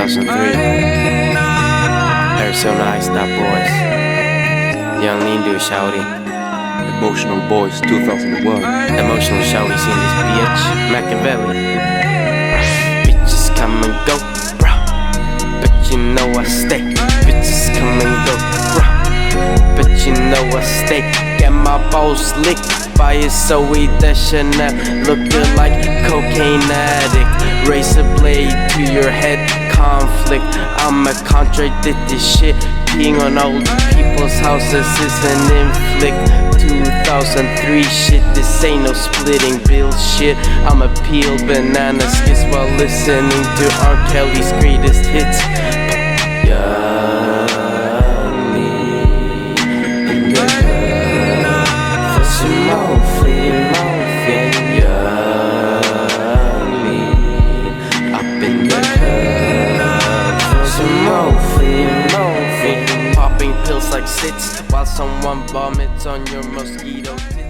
2003. Ever so nice, that boys. Young lean dude, shouty. Emotional Boys 2001. Emotional shouties in this bitch. Machiavelli. Bitches come and go, bruh, but you know I stay. Bitches come and go, bruh, but you know I stay. Get my balls licked by a Zoe that Chanel, looking like cocaine addict. Razor blade to your head, conflict. I'ma contradict this shit. Peeing on old people's houses is an inflict. 2003 shit, this ain't no splitting bill shit. I'ma peel banana skits while listening to R. Kelly's greatest hits. Young lean in the club for some more flea morphine. Young lean up in the club for some more flea morphine. Popping pills like sits while someone vomits on your mosquito tits.